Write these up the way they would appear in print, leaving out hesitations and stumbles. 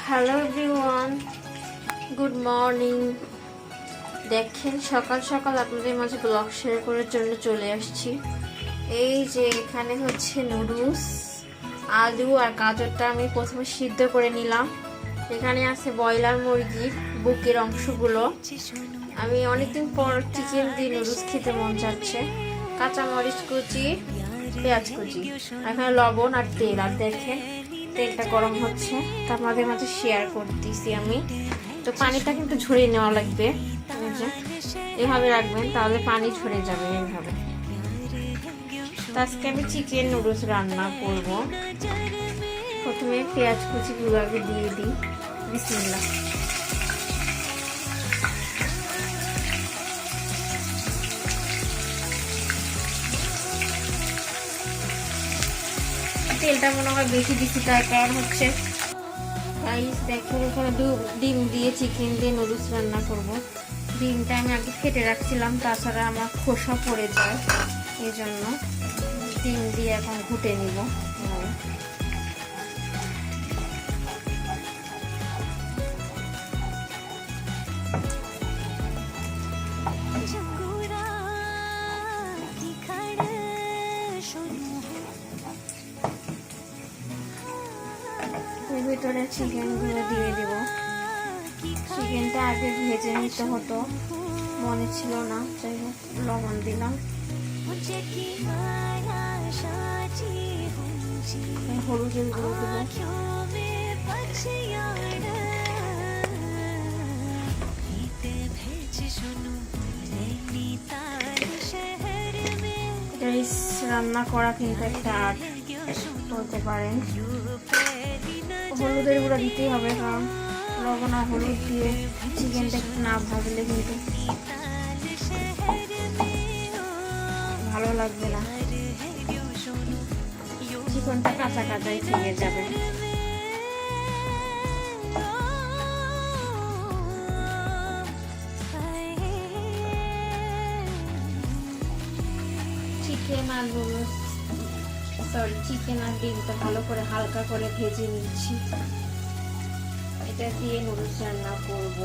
Hello everyone, good morning. দেখেন সকাল সকাল আপনাদের মাঝে ব্লগ শেয়ার করার জন্য চলে আসছি। এই যে এখানে হচ্ছে নুডলস, আলু আর গাজরটা আমি প্রথমে সিদ্ধ করে নিলাম। এখানে আছে ব্রয়লার মুরগির বুকের অংশগুলো। আমি অনেকদিন পর চিকেন দিয়ে নুডলস খেতে মন যাচ্ছে। কাঁচামরিচ কুচি, পেঁয়াজ কুচি, এখানে লবণ আর তেল। আর দেখেন তেলটা গরম হচ্ছে, তা আপনাদের মাঝে শেয়ার করতেছি আমি। তো পানিটা কিন্তু ঝরিয়ে নেওয়া লাগবে, এভাবে রাখবেন তাহলে পানি ঝরে যাবে এইভাবে। তো আজকে আমি চিকেন নুডলস রান্না করব। প্রথমে পেঁয়াজ কুচিগুলো আগে দিয়ে দিই। বিসমিল্লাহ। তেলটা মনে হয় বেশি দিচ্ছি, তার কারণ হচ্ছে দেখুন এখানে ডিম দিয়ে চিকেন দিয়ে নুডলস রান্না করব। ডিমটা আমি আগে ফেটে রাখছিলাম, তাছাড়া আমার খোসা পড়ে যায়, এই জন্য ডিম দিয়ে এখন ঘুটে নিব। এর ভিতরে চিকেনগুলো দিয়ে দেব। চিকেনটা আগে ভেজে নিতে হতো, মনে ছিল না, যাই হোক লবণ দিলাম। হলুদের গুঁড়ো দেবো। রান্না করা কিন্তু একটা আর্ট বলতে পারেন। হলুদের গুঁড়ো দিতেই হবে, কারণ লবণ আর হলুদ দিয়ে চিকেনটা না ভাজলে কিন্তু ভালো লাগবে না, চিকেনটা কাঁচা কাঁচাই থেকে যাবে। চিকেন আর ডিমটা ভালো করে হালকা করে ভেজে নিচ্ছি। এটা দিয়ে নুডলস রান্না করব।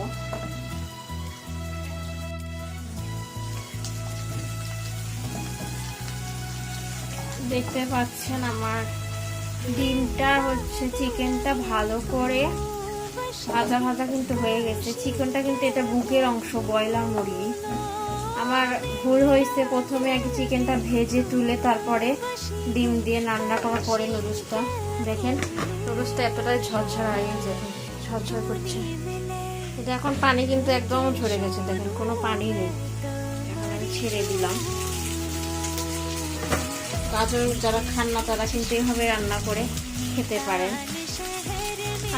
দেখতে পাচ্ছেন আমার ডিমটা হচ্ছে, চিকেনটা ভালো করে ভাজা ভাজা কিন্তু হয়ে গেছে। চিকেনটা কিন্তু এটা বুকের অংশ, ব্রয়লার মুরগি। আমার ভুল হয়েছে, প্রথমে আগে চিকেনটা ভেজে তুলে তারপরে ডিম দিয়ে রান্না করার পরে নুডলসটা। দেখেন নুডলসটা এতটাই ঝরঝরা হয়ে গেছে, ঝরঝর করছে। এটা এখন পানি কিন্তু একদম ঝরে গেছে, দেখেন কোনো পানি নেই। এখন আমি ছেড়ে দিলাম। গাজর যারা খান না তারা কিন্তু এইভাবে রান্না করে খেতে পারেন,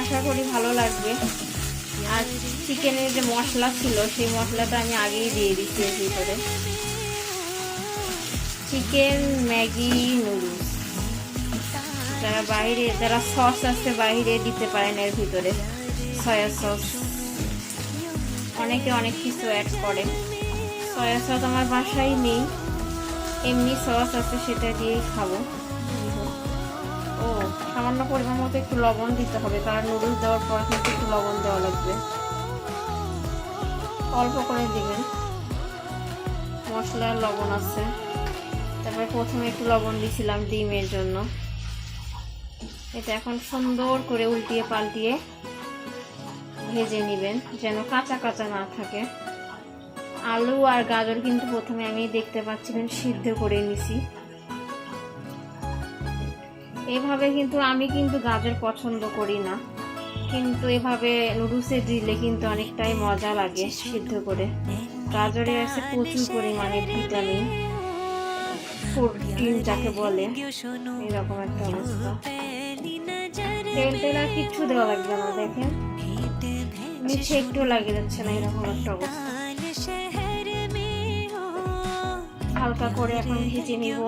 আশা করি ভালো লাগবে। আর চিকেনের যে মশলা ছিল সেই মশলাটা আমি আগেই দিয়ে দিচ্ছি এর ভিতরে। চিকেন ম্যাগি নুডলস, যারা সস আছে বাইরে দিতে পারেন এর ভিতরে, সয়া সস। অনেকে অনেক কিছু অ্যাড করে। সয়া সস আমার বাসায় নেই, এমনি সস আছে, সেটা দিয়েই খাবো। ও সামান্য পরিমাণ মতো একটু লবণ দিতে হবে, কারণ নুডলস দেওয়ার পর কিন্তু একটু লবণ দেওয়া লাগবে, অল্প করে দিবেন। মশলার লবণ আছে, তারপরে প্রথমে একটু লবণ দিয়েছিলাম ডিমের জন্য। এটা এখন সুন্দর করে উল্টিয়ে পাল্টিয়ে ভেজে নেবেন, যেন কাঁচা কাঁচা না থাকে। আলু আর গাজর কিন্তু প্রথমে আমি দেখতে পাচ্ছিলেন সিদ্ধ করে নিছি। এভাবে কিন্তু আমি গাজর পছন্দ করি না, কিন্তু এভাবে নুডলসে দিলে কিন্তু অনেকটাই মজা লাগে সিদ্ধ করে। গাজরে আছে প্রচুর পরিমাণে ভিটামিন, প্রোটিন যাকে বলে, এরকম একটা অবস্থা। তেল তেল আর কিচ্ছু দেওয়া লাগবে না, দেখেন নিচে একটু লাগিয়ে যাচ্ছে না, এরকম একটা অবস্থা। হালকা করে এখন ভেজে নিব।